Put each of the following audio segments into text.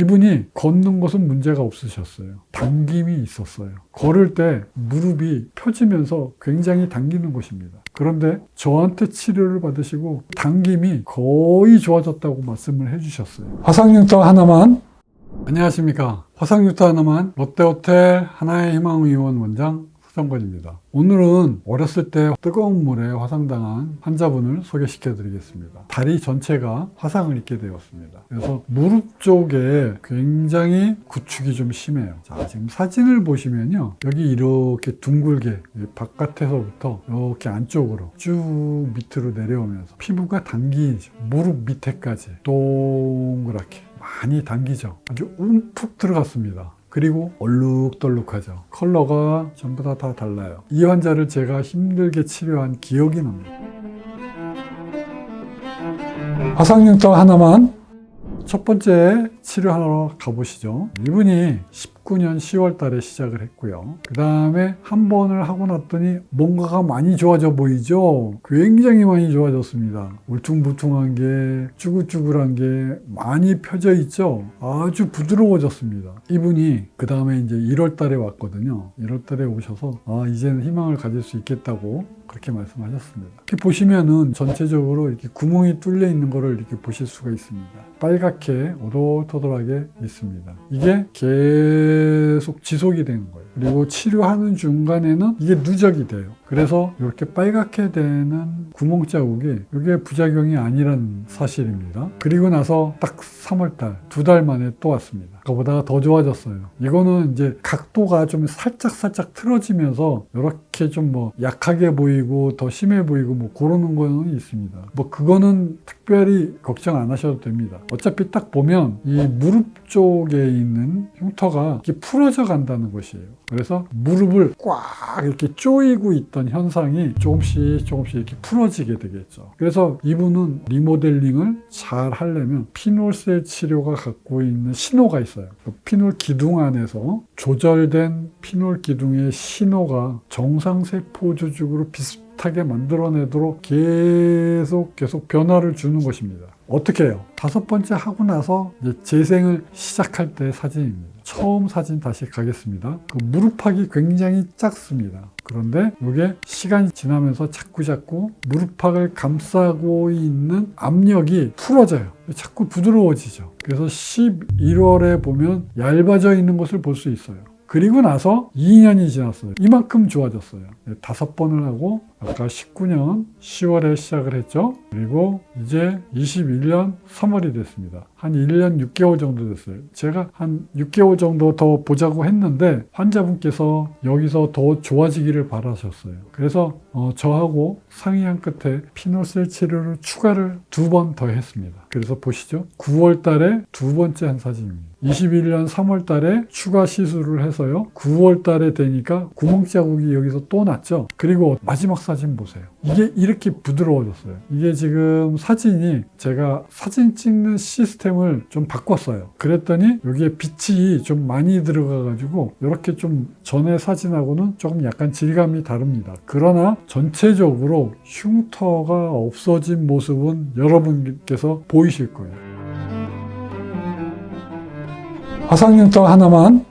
이분이 걷는 것은 문제가 없으셨어요. 당김이 있었어요. 걸을 때 무릎이 펴지면서 굉장히 당기는 것입니다. 그런데 저한테 치료를 받으시고 당김이 거의 좋아졌다고 말씀을 해주셨어요. 화상흉터 하나만. 안녕하십니까. 화상흉터 하나만 롯데호텔 하나의 희망의원 원장 서정건입니다. 오늘은 어렸을 때 뜨거운 물에 화상당한 환자분을 소개시켜 드리겠습니다. 다리 전체가 화상을 입게 되었습니다. 그래서 무릎 쪽에 굉장히 구축이 좀 심해요. 자, 지금 사진을 보시면요. 여기 이렇게 둥글게 바깥에서부터 이렇게 안쪽으로 쭉 밑으로 내려오면서 피부가 당기죠. 무릎 밑에까지 동그랗게 많이 당기죠. 아주 움푹 들어갔습니다. 그리고 얼룩덜룩하죠. 컬러가 전부 다 달라요. 이 환자를 제가 힘들게 치료한 기억이 납니다. 화상흉터 하나만. 첫 번째 치료하러 가보시죠. 이분이 19년 10월 달에 시작을 했고요. 그 다음에 한 번을 하고 났더니 뭔가가 많이 좋아져 보이죠? 굉장히 많이 좋아졌습니다. 울퉁불퉁한 게, 쭈글쭈글한 게 많이 펴져 있죠? 아주 부드러워졌습니다. 이분이 그 다음에 이제 1월 달에 왔거든요. 1월 달에 오셔서 이제는 희망을 가질 수 있겠다고 그렇게 말씀하셨습니다. 이렇게 보시면은 전체적으로 이렇게 구멍이 뚫려 있는 거를 이렇게 보실 수가 있습니다. 빨갛게 오돌토돌하게 있습니다. 이게 계속 지속이 되는 거예요. 그리고 치료하는 중간에는 이게 누적이 돼요. 그래서 이렇게 빨갛게 되는 구멍 자국이 이게 부작용이 아니라는 사실입니다. 그리고 나서 딱 3월달, 2달 만에 또 왔습니다. 그거보다 더 좋아졌어요. 이거는 이제 각도가 좀 살짝 틀어지면서 이렇게 좀 뭐 약하게 보이고 더 심해 보이고 뭐 그러는 거는 있습니다. 뭐 그거는 특별히 걱정 안 하셔도 됩니다. 어차피 딱 보면 이 무릎 쪽에 있는 흉터가 이렇게 풀어져 간다는 것이에요. 그래서 무릎을 꽉 이렇게 조이고 있던 현상이 조금씩 이렇게 풀어지게 되겠죠. 그래서 이분은 리모델링을 잘 하려면 피놀셀 치료가 갖고 있는 신호가 있어요. 그 피놀 기둥 안에서 조절된 피놀 기둥의 신호가 정상세포 조직으로 비슷하게 만들어내도록 계속 변화를 주는 것입니다. 어떻게 해요? 5번째 하고 나서 이제 재생을 시작할 때 사진입니다. 처음 사진 다시 가겠습니다. 그 무릎팍이 굉장히 작습니다. 그런데 이게 시간이 지나면서 자꾸 무릎팍을 감싸고 있는 압력이 풀어져요. 자꾸 부드러워지죠. 그래서 11월에 보면 얇아져 있는 것을 볼 수 있어요. 그리고 나서 2년이 지났어요. 이만큼 좋아졌어요. 5번을 하고 아까 19년 10월에 시작을 했죠. 그리고 이제 21년 3월이 됐습니다. 한 1년 6개월 정도 됐어요. 제가 한 6개월 정도 더 보자고 했는데 환자분께서 여기서 더 좋아지기를 바라셨어요. 그래서 저하고 상의한 끝에 피놀셀 치료를 추가를 2번 더 했습니다. 그래서 보시죠. 9월 달에 2번째 한 사진입니다. 21년 3월 달에 추가 시술을 해서요. 9월 달에 되니까 구멍 자국이 여기서 또 났죠. 그리고 마지막 사진 보세요. 이게 이렇게 부드러워졌어요. 이게 지금 사진이 제가 사진 찍는 시스템을 좀 바꿨어요. 그랬더니 여기에 빛이 좀 많이 들어가가지고 이렇게 좀 전에 사진하고는 조금 약간 질감이 다릅니다. 그러나 전체적으로 흉터가 없어진 모습은 여러분께서 보이실 거예요. 화상흉터 하나만.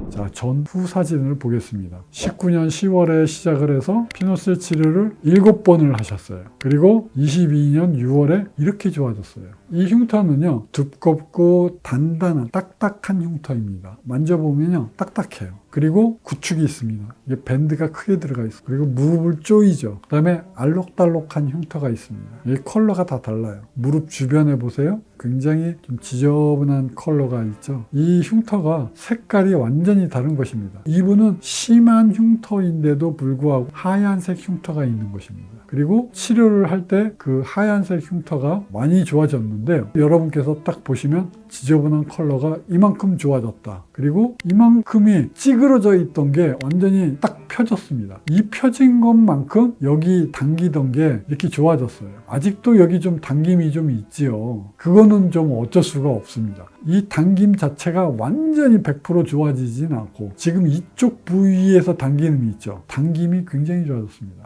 자, 전후 사진을 보겠습니다. 19년 10월에 시작을 해서 피놀셀 치료를 7번을 하셨어요. 그리고 22년 6월에 이렇게 좋아졌어요. 이 흉터는요, 두껍고 단단한 딱딱한 흉터입니다. 만져보면요, 딱딱해요. 그리고 구축이 있습니다. 이게 밴드가 크게 들어가 있어요. 그리고 무릎을 조이죠. 그 다음에 알록달록한 흉터가 있습니다. 이 컬러가 다 달라요. 무릎 주변에 보세요. 굉장히 좀 지저분한 컬러가 있죠. 이 흉터가 색깔이 완전히 다른 것입니다. 이분은 심한 흉터인데도 불구하고 하얀색 흉터가 있는 것입니다. 그리고 치료를 할 때 그 하얀색 흉터가 많이 좋아졌는데 여러분께서 딱 보시면 지저분한 컬러가 이만큼 좋아졌다. 그리고 이만큼이 찌그러져 있던 게 완전히 딱 펴졌습니다. 이 펴진 것만큼 여기 당기던 게 이렇게 좋아졌어요. 아직도 여기 좀 당김이 좀 있지요. 그거는 좀 어쩔 수가 없습니다. 이 당김 자체가 완전히 100% 좋아지진 않고 지금 이쪽 부위에서 당김이 있죠. 당김이 굉장히 좋아졌습니다.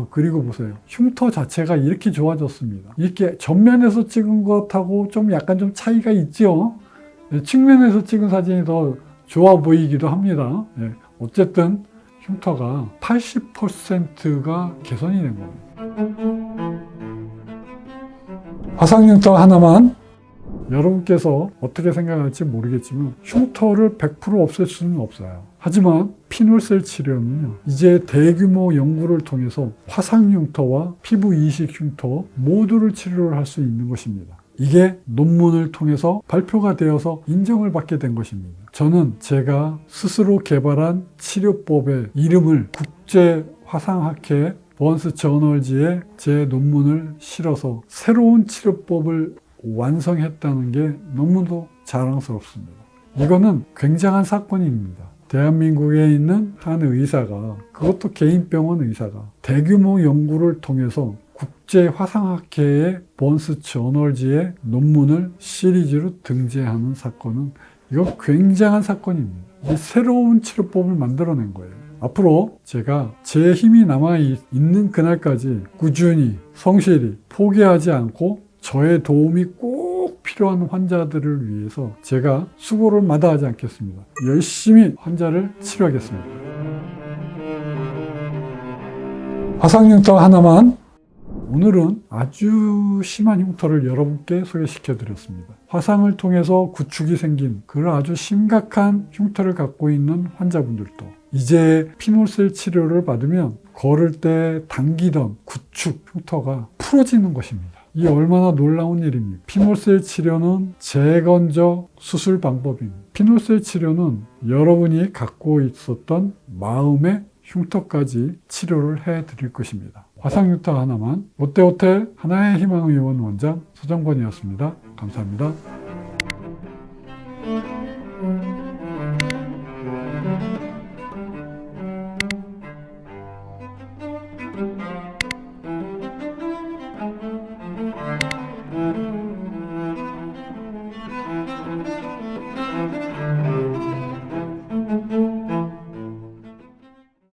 그리고 보세요. 흉터 자체가 이렇게 좋아졌습니다. 이렇게 전면에서 찍은 것하고 좀 약간 좀 차이가 있죠. 측면에서 찍은 사진이 더 좋아 보이기도 합니다. 예, 어쨌든 흉터가 80%가 개선이 된 겁니다. 화상 흉터 하나만 여러분께서 어떻게 생각할지 모르겠지만 흉터를 100% 없앨 수는 없어요. 하지만 피놀셀 치료는요, 이제 대규모 연구를 통해서 화상 흉터와 피부 이식 흉터 모두를 치료를 할 수 있는 것입니다. 이게 논문을 통해서 발표가 되어서 인정을 받게 된 것입니다. 저는 제가 스스로 개발한 치료법의 이름을 국제 화상학회 번스 저널지에 제 논문을 실어서 새로운 치료법을 완성했다는 게 너무도 자랑스럽습니다. 이거는 굉장한 사건입니다. 대한민국에 있는 한 의사가, 그것도 개인병원 의사가 대규모 연구를 통해서 국제 화상학회의 번스 저널지에 논문을 시리즈로 등재하는 사건은 이거 굉장한 사건입니다. 이 새로운 치료법을 만들어낸 거예요. 앞으로 제가 제 힘이 남아있는 그날까지 꾸준히 성실히 포기하지 않고 저의 도움이 꼭 필요한 환자들을 위해서 제가 수고를 마다하지 않겠습니다. 열심히 환자를 치료하겠습니다. 화상 흉터 하나만, 오늘은 아주 심한 흉터를 여러분께 소개시켜 드렸습니다. 화상을 통해서 구축이 생긴 그런 아주 심각한 흉터를 갖고 있는 환자분들도 이제 피놀셀 치료를 받으면 걸을 때 당기던 구축 흉터가 풀어지는 것입니다. 이 얼마나 놀라운 일입니까? 피놀셀 치료는 재건적 수술 방법입니다. 피놀셀 치료는 여러분이 갖고 있었던 마음의 흉터까지 치료를 해드릴 것입니다. 화상 흉터 하나만. 롯데호텔 하나의 희망의 의원 원장 서정권이었습니다. 감사합니다.